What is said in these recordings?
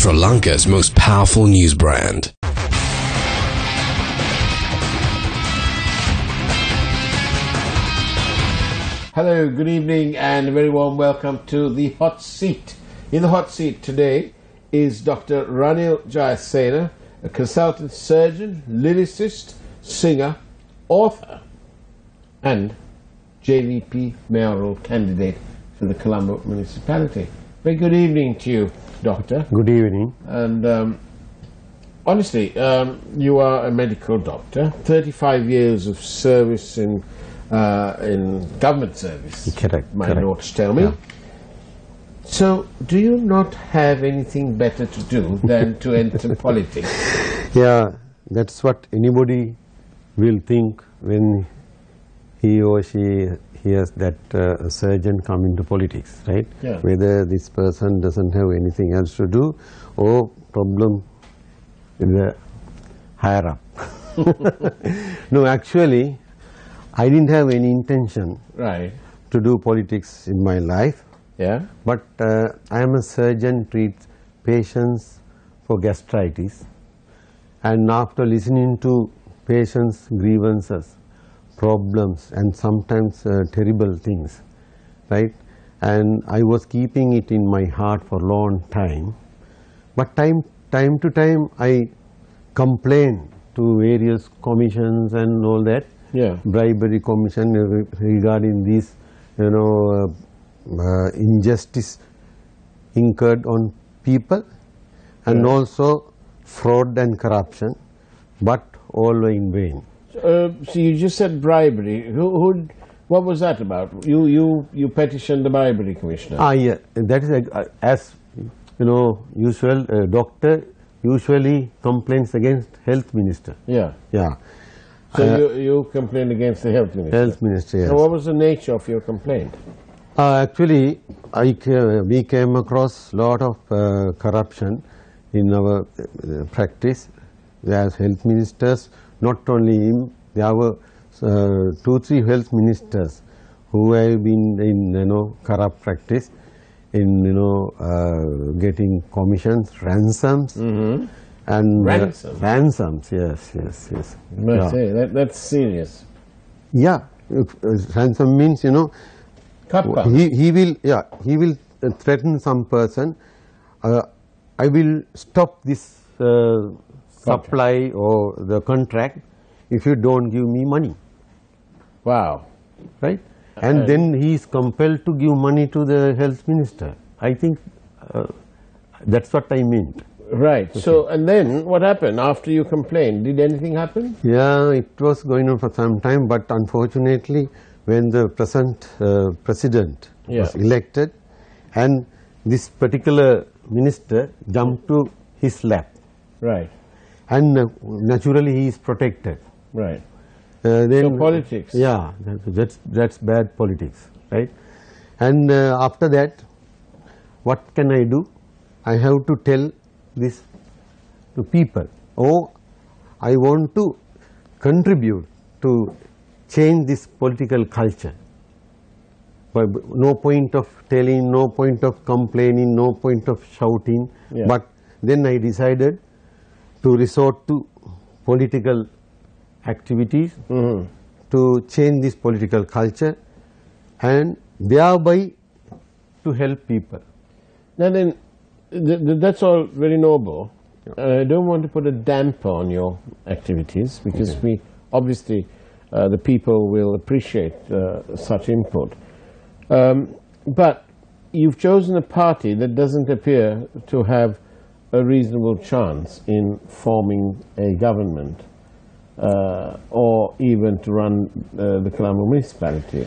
Sri Lanka's most powerful news brand. Hello, good evening and a very warm welcome to the Hot Seat. In the Hot Seat today is Dr. Ranil Jayasena, a consultant surgeon, lyricist, singer, author and JVP mayoral candidate for the Colombo municipality. Very good evening to you, Doctor. Good evening. And honestly, you are a medical doctor, 35 years of service in government service. Correct. My notes tell me. Yeah. So, do you not have anything better to do than to enter politics? Yeah, that's what anybody will think when he or she hears that a surgeon come into politics, right? Yeah. Whether this person doesn't have anything else to do or problem with the higher up. No, actually, I didn't have any intention to do politics in my life. Yeah. But I am a surgeon, treats patients for gastritis, and after listening to patients' grievances, problems, and sometimes terrible things, right? And I was keeping it in my heart for a long time. But time to time, I complained to various commissions and all that. Yeah. Bribery commission regarding these, injustice incurred on people, and also fraud and corruption, but all in vain. So you just said bribery. What was that about? You petitioned the bribery commissioner. Yeah, that is as usual. Doctor usually complains against health minister. Yeah. Yeah. So you complained against the health minister. Health minister. Yes. So what was the nature of your complaint? Actually, we came across a lot of corruption in our practice as health ministers. Not only him, there were 2-3 health ministers who have been in corrupt practice in getting commissions, ransoms, and ransoms. Yes. You must say that's serious. Yeah, ransom means he will threaten some person. I will stop this supply or the contract if you don't give me money. Wow. Right? And then he is compelled to give money to the health minister. I think that's what I meant. Right. Okay. So, and then what happened after you complained? Did anything happen? Yeah, it was going on for some time, but unfortunately, when the present president was elected, and this particular minister jumped to his lap. Right. And naturally he is protected. Right. Then, so politics. Yeah, that's bad politics, right? And after that, what can I do? I have to tell this to people. Oh, I want to contribute to change this political culture. But no point of telling, no point of complaining, no point of shouting. Yeah. But then I decided to resort to political activities to change this political culture and thereby to help people. Now then, that's all very noble. I don't want to put a damper on your activities because we obviously the people will appreciate such input. But you've chosen a party that doesn't appear to have a reasonable chance in forming a government or even to run the Colombo municipality.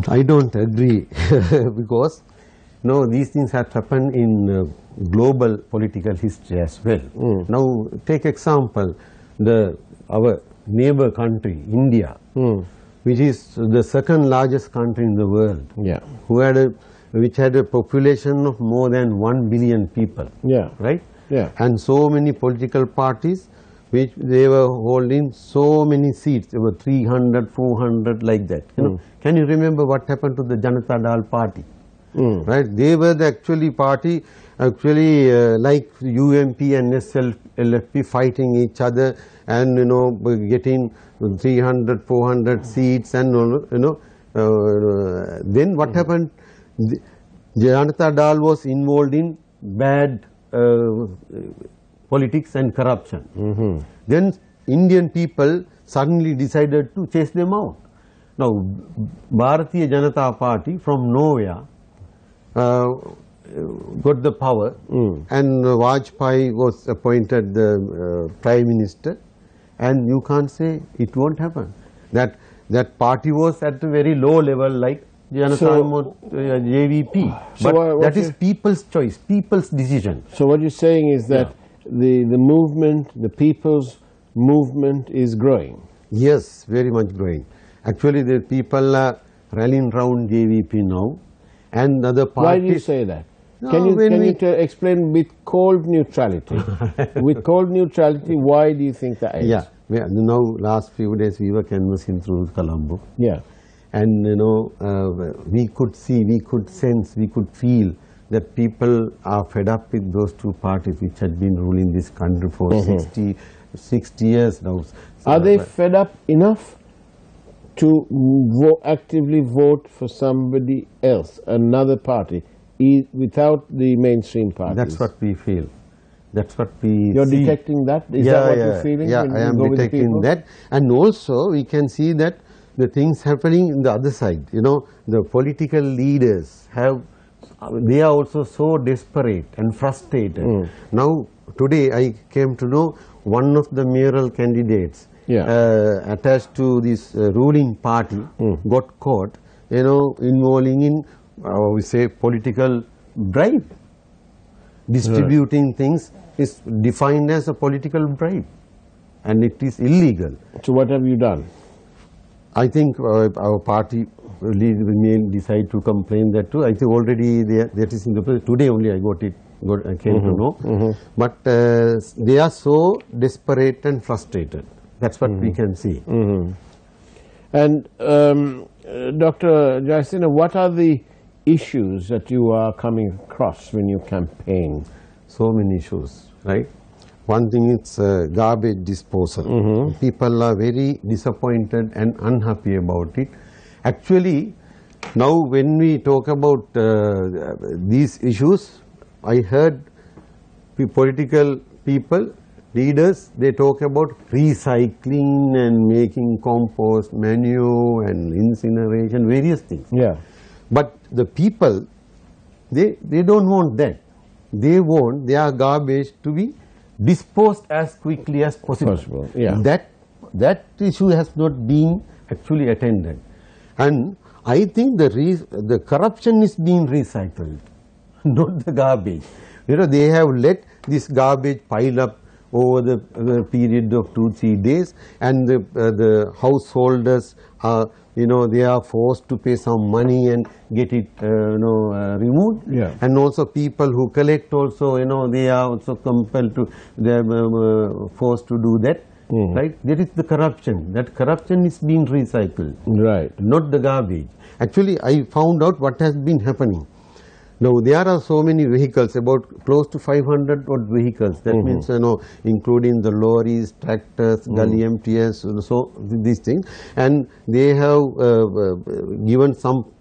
I don't agree because these things have happened in global political history as well. Now take example, our neighbor country, India, which is the second largest country in the world, which had a population of more than 1 billion people, right? Yeah. And so many political parties, which they were holding so many seats, there were 300, 400 like that. Can you remember what happened to the Janata Dal party? right? They were the actually party, actually like UMP and SLP fighting each other and getting 300, 400 seats and then what happened? Janata Dal was involved in bad politics and corruption. Then Indian people suddenly decided to chase them out. Now, Bharatiya Janata Party from nowhere got the power, and Vajpayee was appointed the Prime Minister, and you can't say it won't happen. That party was at a very low level, like Janata JVP. So but that is people's choice, people's decision. So what you're saying is that the movement, the people's movement is growing. Yes, very much growing. Actually, the people are rallying around JVP now, and other parties. Why do you say that? No, Can you explain with cold neutrality? With cold neutrality, why do you think that is? Yeah, now last few days we were canvassing through Colombo. Yeah. And we could see, we could sense, we could feel that people are fed up with those two parties which had been ruling this country for 60 years now. So are they fed up enough to actively vote for somebody else, another party, without the mainstream parties? That's what we feel. That's what we You're see. detecting that? Is that what you're feeling? Yeah, I am detecting that. And also we can see that the things happening in the other side, the political leaders they are also so desperate and frustrated. Now, today I came to know one of the mayoral candidates attached to this ruling party got caught, involving in, we say, political bribe. Distributing things is defined as a political bribe, and it is illegal. So what have you done? I think our party may decide to complain that too. I think already that is in the process. Today only I came to know. But they are so desperate and frustrated. That's what we can see. And Dr. Jayasena, what are the issues that you are coming across when you campaign? So many issues, right? One thing is garbage disposal. People are very disappointed and unhappy about it. Actually, now when we talk about these issues, I heard political people, leaders, they talk about recycling and making compost, manure and incineration, various things. Yeah. But the people, they don't want that. They want their garbage to be disposed as quickly as possible. Yeah. That issue has not been actually attended. And I think the corruption is being recycled, not the garbage. They have let this garbage pile up over the period of 2-3 days, and the householders are, they are forced to pay some money and get it, removed. Yeah. And also people who collect also, they are also compelled to, they are forced to do that. Right? There is the corruption. That corruption is being recycled. Right. Not the garbage. Actually, I found out what has been happening. Now, there are so many vehicles, about close to 500 odd vehicles. That means, including the lorries, tractors, gully emptiers, so these things. And they have given some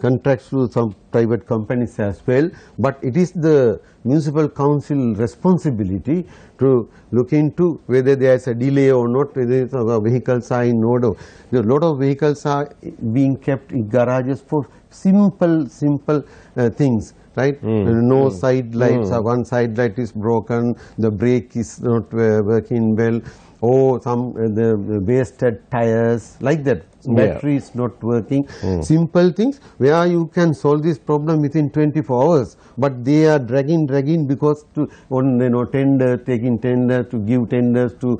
contracts to some private companies as well, but it is the municipal council responsibility to look into whether there is a delay or not, whether the vehicles are in order. A lot of vehicles are being kept in garages for simple things, right? No side lights, one side light is broken, the brake is not working well, or some the wasted tires, like that. Battery is not working. Simple things where you can solve this problem within 24 hours, but they are dragging because to taking tender, to give tenders to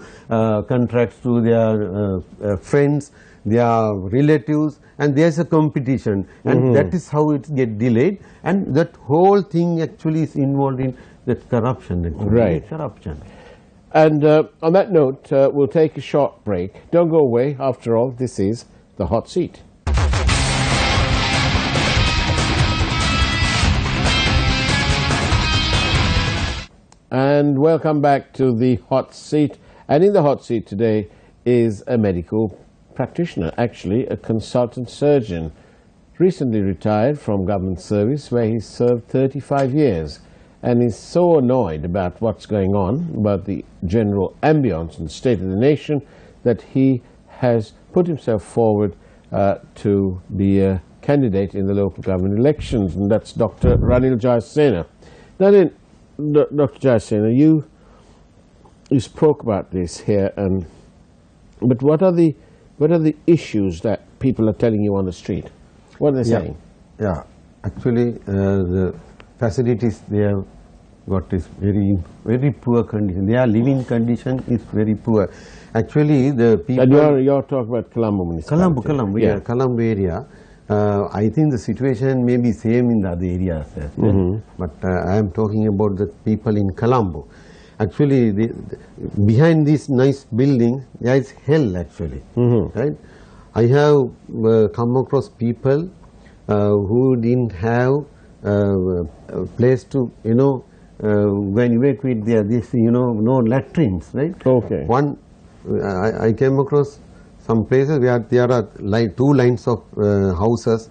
contracts to their friends, their relatives, and there is a competition, and that is how it gets delayed, and that whole thing actually is involved in that corruption. Right. Corruption. And on that note, we'll take a short break. Don't go away. After all, this is the Hot Seat. And welcome back to the Hot Seat. And in the Hot Seat today is a medical practitioner, actually a consultant surgeon, recently retired from government service where he served 35 years. And is so annoyed about what's going on, about the general ambience and state of the nation, that he has put himself forward to be a candidate in the local government elections, and that's Dr. Ranil Jayasena. Now then, Dr. Jayasena, you spoke about this here, but what are the issues that people are telling you on the street? What are they saying? Yeah, actually, the facilities they have got is very poor condition. Their living condition is very poor. Actually, the people. And you're talking about Colombo municipality. Colombo area. I think the situation may be same in the other areas as well. But I am talking about the people in Colombo. Actually, behind this nice building, there is hell actually. Right? I have come across people who didn't have a place to, when evacuate their no latrines, right? Okay. I came across some places where there are like 2 lines of houses,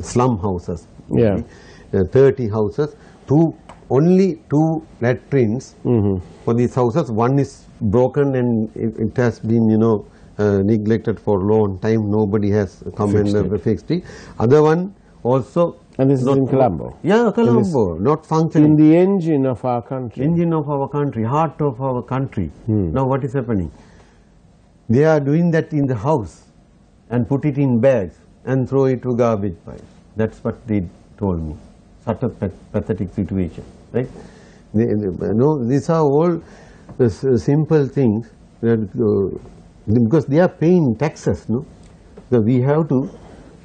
slum houses. Yeah. 30 houses, only 2 latrines for these houses. One is broken and it has been, neglected for a long time. Nobody has come and fixed it. Other one also. And this is in Colombo? Yeah, Colombo, not functioning. In the engine of our country. Engine of our country, heart of our country. Now what is happening? They are doing that in the house and put it in bags and throw it to garbage piles. That's what they told me. Such a pathetic situation, right? These are all simple things that, because they are paying taxes, no? So we have to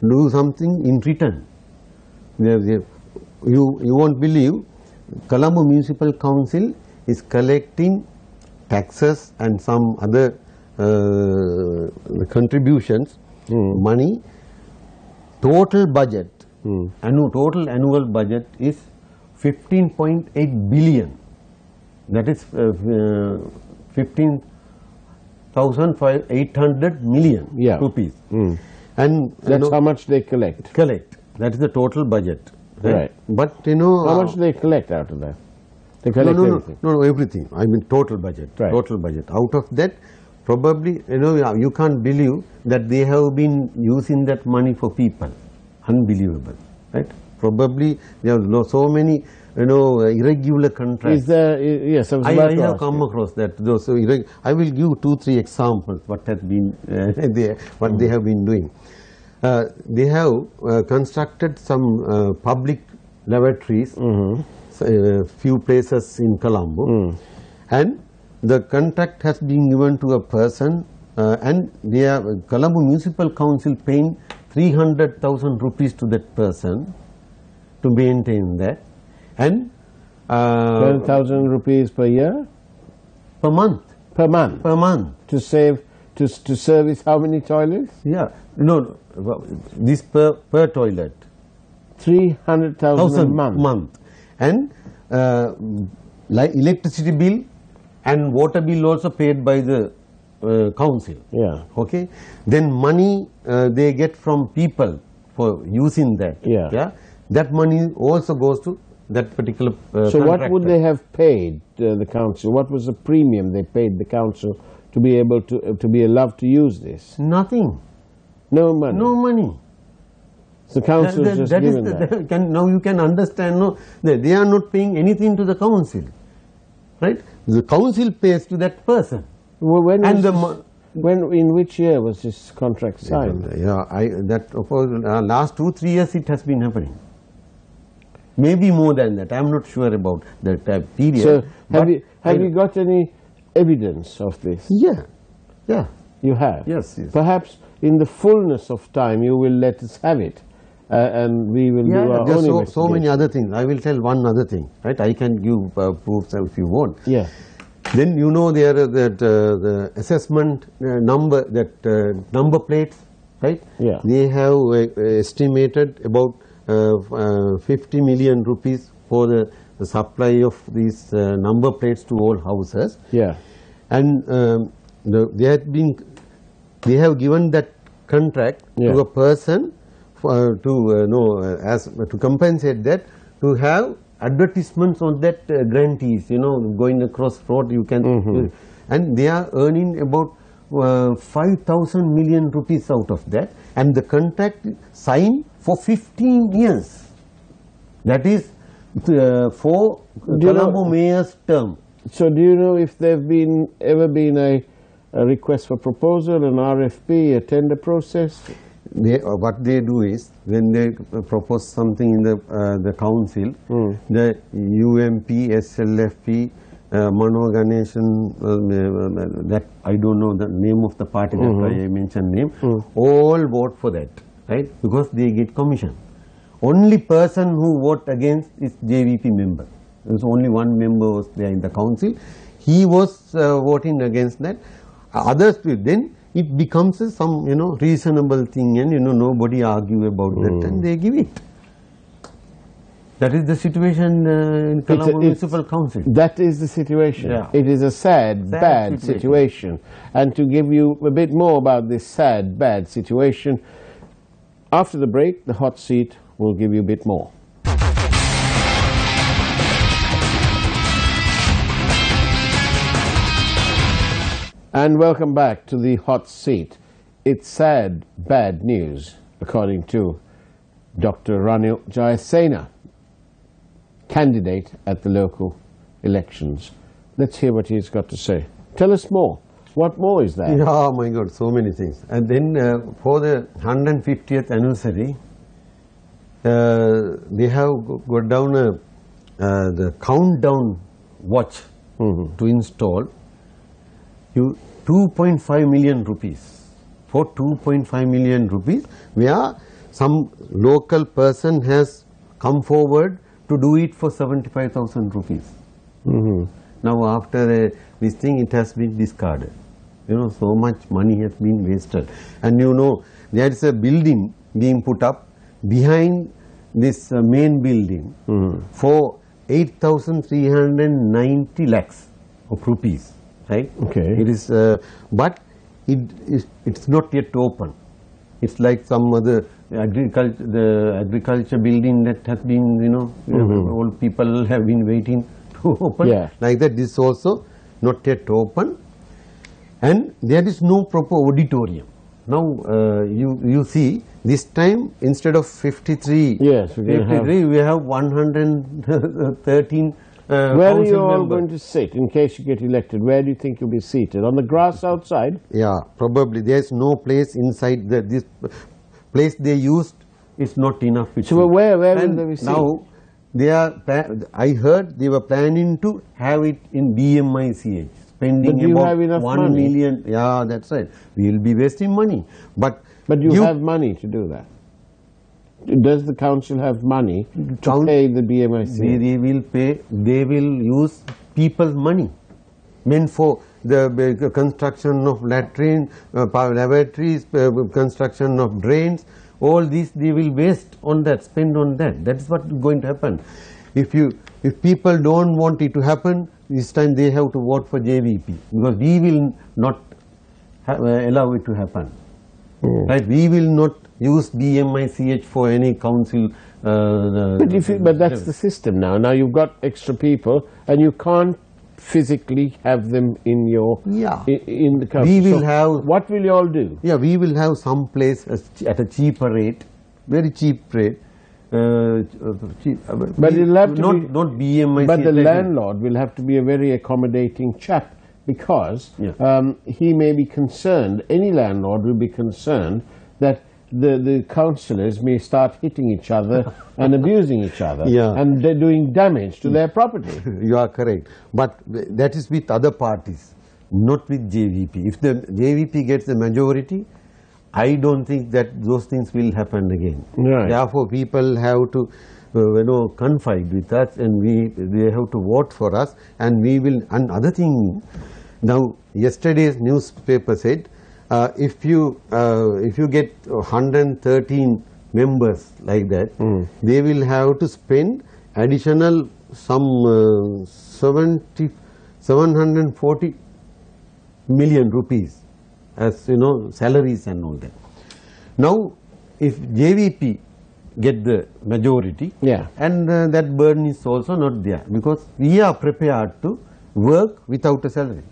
do something in return. You won't believe, Colombo Municipal Council is collecting taxes and some other contributions, money. Total budget, total annual budget is 15.8 billion. That is 15,800 million rupees. And that's how much they collect. That is the total budget. Right. But how much do they collect out of that? They collect everything. No, everything. I mean total budget. Right. Total budget. Out of that, probably you can't believe that they have been using that money for people. Unbelievable, right? Probably there are so many irregular contracts. Is there? Yes, I have come across that. I will give 2-3 examples what has been what they have been doing. They have constructed some public lavatories, few places in Colombo, and the contract has been given to a person, and Colombo Municipal Council paying 300,000 rupees to that person to maintain that, and 10,000 rupees per year, per month. To service how many toilets? Yeah, no, this per toilet. 300,000 a month. And like electricity bill and water bill also paid by the council. Yeah. Okay. Then money they get from people for using that. Yeah. That money also goes to that particular So what would they have paid the council? What was the premium they paid the council to be able to be allowed to use this? Nothing. No money. No money. The council just given that. Now you can understand. No, they are not paying anything to the council, right? The council pays to that person. Well, in which year was this contract signed? Last 2-3 years it has been happening. Maybe more than that. I am not sure about that period. So have you got any evidence of this? Yeah. You have? Yes. Perhaps in the fullness of time you will let us have it, and we will do our own investigation. So many other things. I will tell one other thing, right? I can give proofs if you want. Yeah. Then there are the assessment number, number plates, right? Yeah. They have estimated about 50 million rupees for the the supply of these number plates to all houses. Yeah. And they have given that contract to a person to compensate that, to have advertisements on that grantees, going across road you can, and they are earning about 5,000 million rupees out of that, and the contract signed for 15 years. That is for Colombo mayor's term. So do you know if there have ever been a request for proposal, an RFP, a tender process? What they do is, when they propose something in the council, the UMP, SLFP, Mano Ganeshan, that I don't know the name of the party, that's why I mentioned name, all vote for that, right? Because they get commission. Only person who vote against is JVP member. There was only one member was there in the council. He was voting against that. Others, then it becomes some reasonable thing, and nobody argue about that, and they give it. That is the situation in Colombo Municipal Council. That is the situation. Yeah. It is a sad, bad situation. And to give you a bit more about this sad, bad situation, after the break, the hot seat will give you a bit more. And welcome back to the hot seat. It's sad, bad news, according to Dr. Ranil Jayasena, candidate at the local elections. Let's hear what he's got to say. Tell us more. What more is that? Oh my God, so many things. And then for the 150th anniversary, they have got down the countdown watch to install. 2.5 million rupees. For 2.5 million rupees, where some local person has come forward to do it for 75,000 rupees. Now after this thing, it has been discarded. So much money has been wasted. And there is a building being put up behind this main building for 8,390 lakhs of rupees. Right? Okay. It is, but it's not yet open. It's like some other agriculture building that has been, all people have been waiting to open. Yeah. Like that, this also not yet open, and there is no proper auditorium. Now you see, this time instead of 53, we have 113. Where are you all going to sit in case you get elected? Where do you think you'll be seated? On the grass outside? Yeah, probably. There's no place inside. This place they used is not enough. So where will they be seated? Now, I heard they were planning to have it in BMICH, spending about 1 million. Yeah, that's right. We will be wasting money. But you have money to do that. Does the council have money to pay the BMIC? They will pay. They will use people's money meant for the construction of latrine, lavatories, construction of drains. All these they will waste on that, spend on that. That is what is going to happen. If people don't want it to happen, this time they have to vote for JVP, because we will not allow it to happen. Right? We will not use BMICH for any council. But that's the system now. Now you've got extra people, and you can't physically have them in your in the council. We will have. What will you all do? Yeah, we will have some place at a cheaper rate, very cheap rate. But it'll have to not BMICH. But the landlord will have to be a very accommodating chap, because he may be concerned. Any landlord will be concerned that the councillors may start hitting each other and abusing each other, and they're doing damage to their property. You are correct, but that is with other parties, not with JVP. If the JVP gets the majority, I don't think that those things will happen again. Right. Therefore, people have to confide with us, and they have to vote for us, and we will. Another thing, now yesterday's newspaper said, if you get 113 members like that, they will have to spend additional some 740 million rupees as salaries and all that. Now, if JVP get the majority, Yeah. and that burden is also not there, because we are prepared to work without a salary.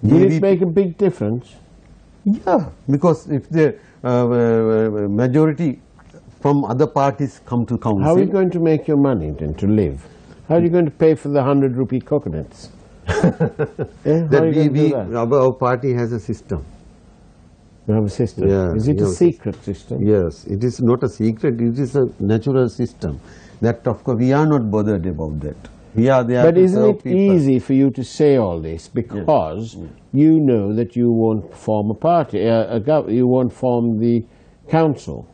Will it make a big difference? Yeah, because if the majority from other parties come to council. How are you going to make your money then to live? How are you going to pay for the 100 rupee coconuts? How are you going to do that? Our party has a system. You have a system. Yeah, Is it a secret system? Yes, it is not a secret, it is a natural system. That of course we are not bothered about that. We are there But to isn't serve it people. easy for you to say all this because you know that you won't form a party, you won't form the council.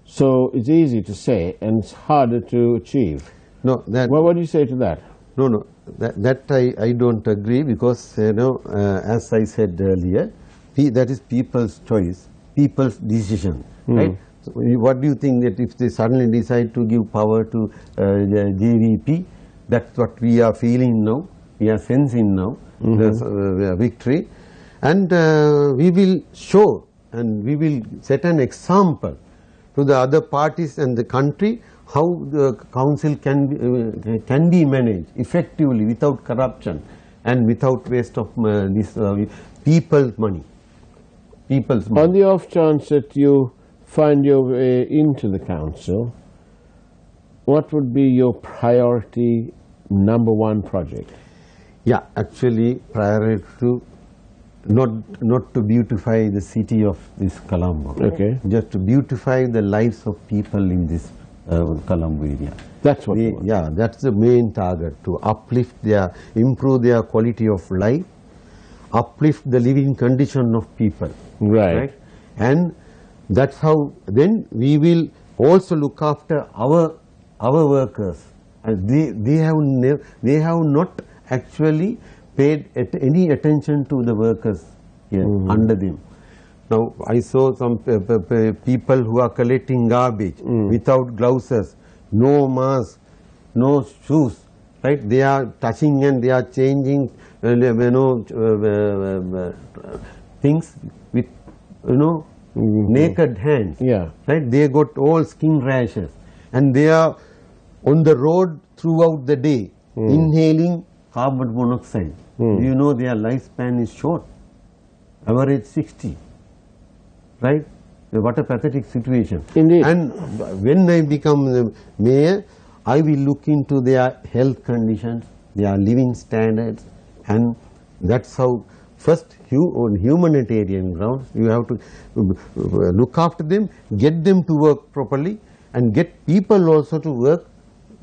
So it's easy to say and it's harder to achieve. No, that Well, what do you say to that? no, that I don't agree, because as I said earlier, that is people's choice, people's decision, right? So what do you think that if they suddenly decide to give power to JVP, that's what we are feeling now, we are sensing now, the victory, and we will show and we will set an example to the other parties and the country how the council can be managed effectively without corruption and without waste of this people's money. On the off chance that you find your way into the council, what would be your priority #1 project? Yeah, actually priority to not to beautify the city of this Colombo. Okay. Just to beautify the lives of people in this Colombo area. That's what you want. Yeah, that's the main target, to improve their quality of life, uplift the living condition of people. Right. And that's how then we will also look after our workers. And they have not actually paid any attention to the workers here under them. Now I saw some people who are collecting garbage without gloves, no mask, no shoes, right? They are touching and they are changing things with naked hands. Yeah. Right? They got all skin rashes and they are on the road throughout the day inhaling carbon monoxide. You know their lifespan is short, average 60. Right? What a pathetic situation. Indeed. And when I become the mayor, I will look into their health conditions, their living standards, and that's how first on humanitarian grounds you have to look after them, get them to work properly, and get people also to work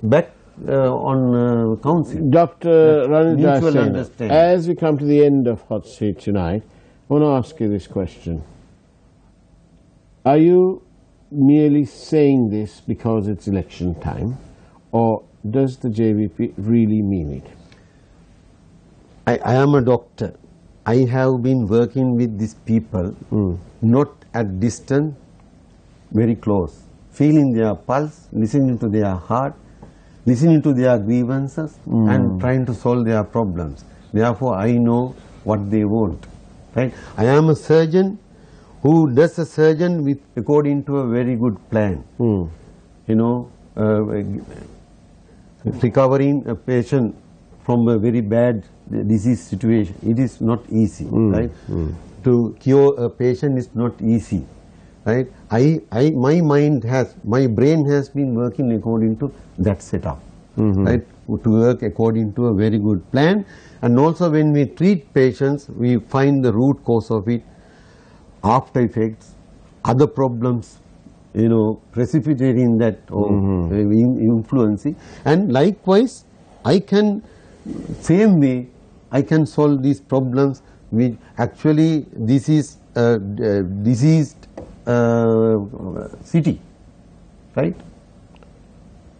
back on council. Dr. Ranil mutual Jaisena, understanding. as we come to the end of Hot Seat tonight, I want to ask you this question. Are you merely saying this because it's election time, or does the JVP really mean it? I am a doctor. I have been working with these people, not at distance, very close, feeling their pulse, listening to their heart, listening to their grievances, and trying to solve their problems. Therefore, I know what they want. Right? I am a surgeon who does a surgeon according to a very good plan. Recovering a patient from a very bad disease situation, it is not easy, right? To cure a patient is not easy, right? My brain has been working according to that setup, right? To work according to a very good plan, and also when we treat patients, we find the root cause of it, after effects, other problems, precipitating that or influencing, and likewise, same way, I can solve these problems with actually this is a diseased city, right?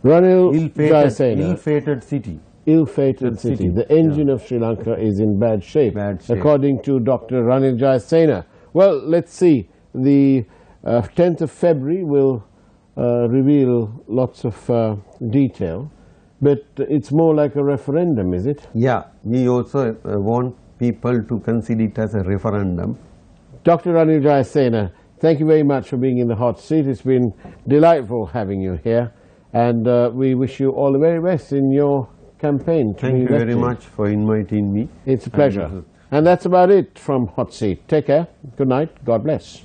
Ranil Jaisena, ill-fated city. Ill-fated city. The engine of Sri Lanka is in bad shape, according to Dr. Ranil Jaisena. Well, let's see. The 10th of February will reveal lots of detail, but it's more like a referendum, is it? Yeah, we also want people to consider it as a referendum. Dr. Ranil Jayasena, thank you very much for being in the hot seat. It's been delightful having you here, and we wish you all the very best in your campaign. Thank you very much for inviting me. It's a pleasure. And that's about it from Hot Seat. Take care. Good night. God bless.